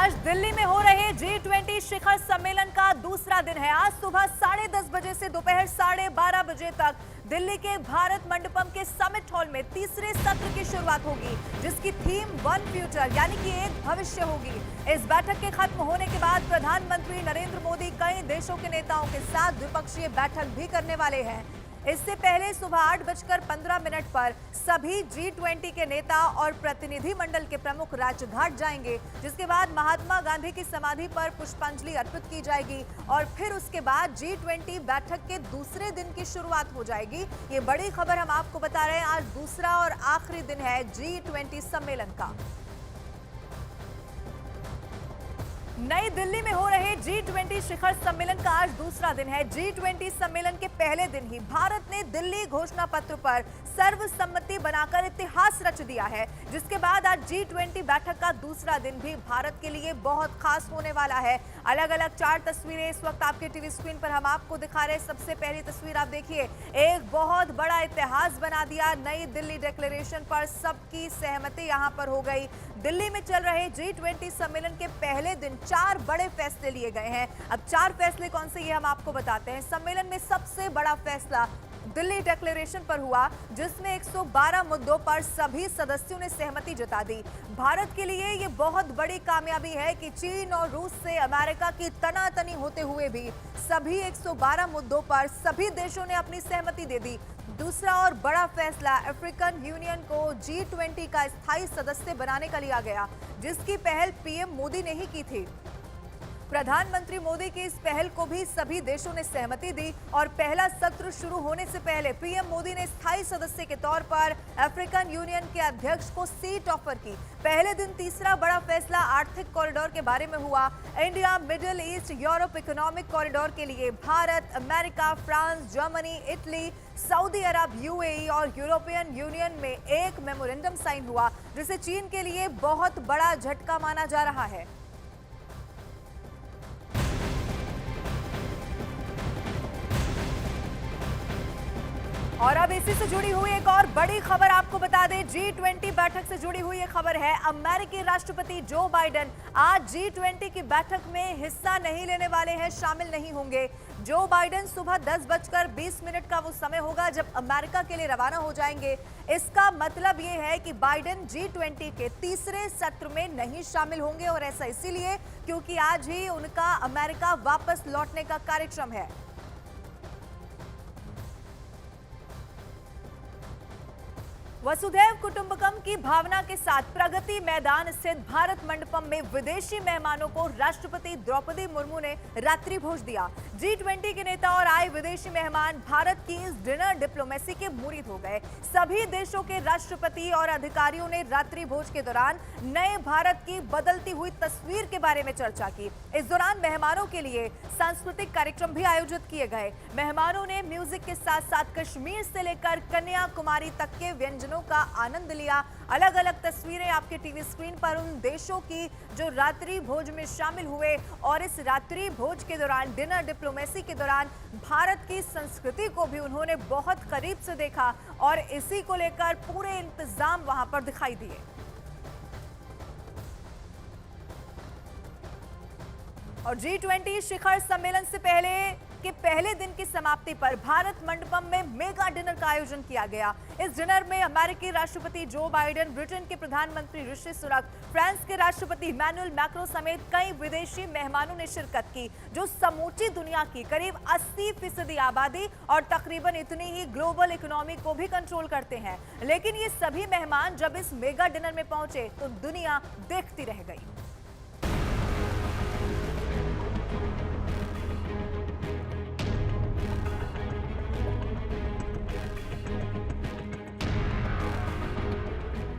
आज दिल्ली में हो रहे G20 शिखर सम्मेलन का दूसरा दिन है। आज सुबह 10:30 बजे से दोपहर 12:30 बजे तक दिल्ली के भारत मंडपम के समिट हॉल में तीसरे सत्र की शुरुआत होगी, जिसकी थीम वन फ्यूचर यानी कि एक भविष्य होगी। इस बैठक के खत्म होने के बाद प्रधानमंत्री नरेंद्र मोदी कई देशों के नेताओं के साथ द्विपक्षीय बैठक भी करने वाले हैं। इससे पहले सुबह 8:15 पर सभी G20 के नेता और प्रतिनिधि मंडल के प्रमुख राजघाट जाएंगे, जिसके बाद महात्मा गांधी की समाधि पर पुष्पांजलि अर्पित की जाएगी और फिर उसके बाद G20 बैठक के दूसरे दिन की शुरुआत हो जाएगी। ये बड़ी खबर हम आपको बता रहे हैं। आज दूसरा और आखिरी दिन है G20 सम्मेलन का। नई दिल्ली में हो रहे G20 शिखर सम्मेलन का आज दूसरा दिन है। G20 सम्मेलन के पहले दिन ही भारत ने दिल्ली घोषणा पत्र पर सर्वसम्मति बनाकर इतिहास रच दिया है, जिसके बाद आज G20 बैठक का दूसरा दिन भी भारत के लिए बहुत खास होने वाला है। अलग अलग 4 तस्वीरें इस वक्त आपके टीवी स्क्रीन पर हम आपको दिखा रहे हैं। सबसे पहली तस्वीर आप देखिए, एक बहुत बड़ा इतिहास बना दिया। नई दिल्ली डिक्लेरेशन पर सबकी सहमति यहां पर हो गई। दिल्ली में चल रहे G20 सम्मेलन के पहले दिन 4 बड़े फैसले लिए गए हैं। अब 4 फैसले कौन से ये हम आपको बताते हैं। सम्मेलन में सबसे बड़ा फैसला दिल्ली डिक्लेरेशन पर हुआ, जिसमें 112 मुद्दों पर सभी सदस्यों ने सहमति जता दी। भारत के लिए ये बहुत बड़ी कामयाबी है कि चीन और रूस से अमेरिका की तनातनी होते हुए भी सभी 112 मुद्दों पर सभी देशों ने अपनी सहमति दे दी। दूसरा और बड़ा फैसला अफ्रीकन यूनियन को G20 का स्थायी सदस्य बनाने का लिया गया, जिसकी पहल पीएम मोदी ने ही की थी। प्रधानमंत्री मोदी की इस पहल को भी सभी देशों ने सहमति दी और पहला सत्र शुरू होने से पहले पीएम मोदी ने स्थायी सदस्य के तौर पर अफ्रीकन यूनियन के अध्यक्ष को सीट ऑफर की। पहले दिन तीसरा बड़ा फैसला आर्थिक कॉरिडोर के बारे में हुआ। India Middle East Europe economic corridor के लिए Bharat, America, France, Germany, Italy, Saudi Arabia, UAE और यूरोपियन यूनियन में एक मेमोरेंडम साइन हुआ, जिसे चीन के लिए बहुत बड़ा झटका माना जा रहा है। और अब इसी से जुड़ी हुई एक और बड़ी खबर आपको बता दें। G20 बैठक से जुड़ी हुई ये खबर है। अमेरिकी राष्ट्रपति जो बाइडेन आज G20 की बैठक में हिस्सा नहीं लेने वाले हैं, शामिल नहीं होंगे। जो बाइडेन सुबह 10:20 का वो समय होगा जब अमेरिका के लिए रवाना हो जाएंगे। इसका मतलब ये है कि बाइडेन G20 के तीसरे सत्र में नहीं शामिल होंगे, और ऐसा इसीलिए क्योंकि आज ही उनका अमेरिका वापस लौटने का कार्यक्रम है। वसुधैव कुटुंबकम की भावना के साथ प्रगति मैदान स्थित भारत मंडपम में विदेशी मेहमानों को राष्ट्रपति द्रौपदी मुर्मू ने रात्रि भोज दिया। G20 के नेता और आए विदेशी मेहमान भारत की इस डिनर डिप्लोमेसी के मुरीद हो गए। सभी देशों के राष्ट्रपति और अधिकारियों ने रात्रि भोज के दौरान नए भारत की बदलती हुई तस्वीर के बारे में चर्चा की। इस दौरान मेहमानों के लिए सांस्कृतिक कार्यक्रम भी आयोजित किए गए। मेहमानों ने म्यूजिक के साथ साथ कश्मीर से लेकर कन्याकुमारी तक के व्यंजन का आनंद लिया। अलग अलग तस्वीरें आपके टीवी स्क्रीन पर उन देशों की जो रात्रि भोज में शामिल हुए, और इस रात्रि भोज के दौरान डिनर डिप्लोमेसी के दौरान भारत की संस्कृति को भी उन्होंने बहुत करीब से देखा और इसी को लेकर पूरे इंतजाम वहां पर दिखाई दिए। और G20 शिखर सम्मेलन से पहले दिन की समाप्ति पर भारत मंडपम में मेगा डिनर का आयोजन किया गया। इस डिनर में अमेरिकी राष्ट्रपति जो बाइडेन, ब्रिटेन के प्रधानमंत्री ऋषि सुनक, फ्रांस के राष्ट्रपति इमैनुअल मैक्रों समेत कई विदेशी मेहमानों ने शिरकत की, जो समूची दुनिया की करीब 80% आबादी और तकरीबन इतनी ही ग्लोबल इकोनॉमी को भी कंट्रोल करते हैं। लेकिन ये सभी मेहमान जब इस मेगा डिनर में पहुंचे तो दुनिया देखती रह गई।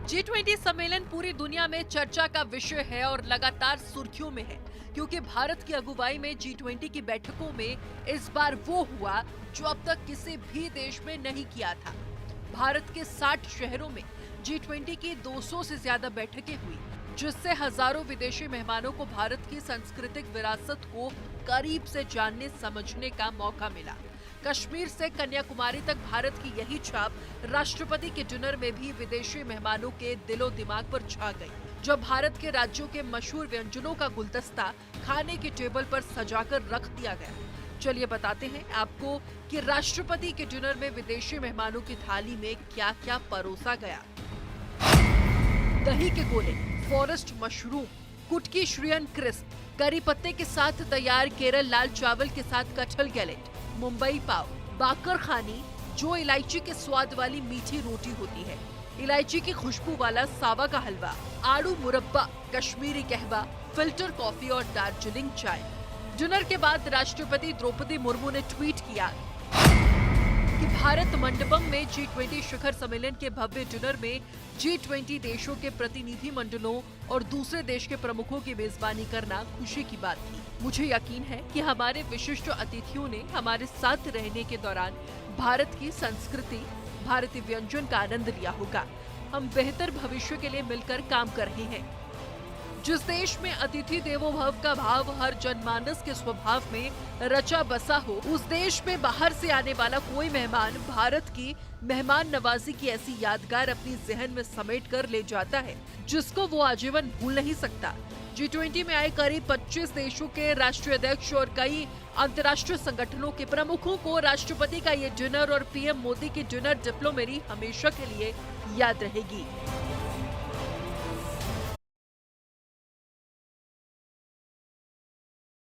G20 सम्मेलन पूरी दुनिया में चर्चा का विषय है और लगातार सुर्खियों में है, क्योंकि भारत की अगुवाई में G20 की बैठकों में इस बार वो हुआ जो अब तक किसी भी देश में नहीं किया था। भारत के 60 शहरों में G20 की 200 से ज्यादा बैठकें हुई, जिससे हजारों विदेशी मेहमानों को भारत की सांस्कृतिक विरासत को करीब से जानने समझने का मौका मिला। कश्मीर से कन्याकुमारी तक भारत की यही छाप राष्ट्रपति के डिनर में भी विदेशी मेहमानों के दिलो दिमाग पर छा गई। जब भारत के राज्यों के मशहूर व्यंजनों का गुलदस्ता खाने के टेबल पर सजाकर रख दिया गया। चलिए बताते हैं आपको कि राष्ट्रपति के डिनर में विदेशी मेहमानों की थाली में क्या क्या परोसा गया। दही के गोले, फॉरेस्ट मशरूम, कुटकी श्रियन क्रिस्प, करी पत्ते के साथ तैयार केरल लाल चावल के साथ कटहल गैलेट, मुंबई पाव, बाकर खानी जो इलायची के स्वाद वाली मीठी रोटी होती है, इलायची की खुशबू वाला सावा का हलवा, आड़ू मुरब्बा, कश्मीरी कहवा, फिल्टर कॉफी और दार्जिलिंग चाय। डिनर के बाद राष्ट्रपति द्रौपदी मुर्मू ने ट्वीट किया कि भारत मंडपम में G20 शिखर सम्मेलन के भव्य डिनर में G20 देशों के प्रतिनिधि मंडलों और दूसरे देश के प्रमुखों की मेजबानी करना खुशी की बात थी। मुझे यकीन है कि हमारे विशिष्ट अतिथियों ने हमारे साथ रहने के दौरान भारत की संस्कृति, भारतीय व्यंजन का आनंद लिया होगा। हम बेहतर भविष्य के लिए मिलकर काम कर रहे हैं। जिस देश में अतिथि देवो भव का भाव हर जनमानस के स्वभाव में रचा बसा हो, उस देश में बाहर से आने वाला कोई मेहमान भारत की मेहमान नवाजी की ऐसी यादगार अपनी जहन में समेट कर ले जाता है जिसको वो आजीवन भूल नहीं सकता। G20 में आए करीब 25 देशों के राष्ट्रीय अध्यक्ष और कई अंतर्राष्ट्रीय संगठनों के प्रमुखों को राष्ट्रपति का ये डिनर और पीएम मोदी की डिनर डिप्लोमेरी हमेशा के लिए याद रहेगी।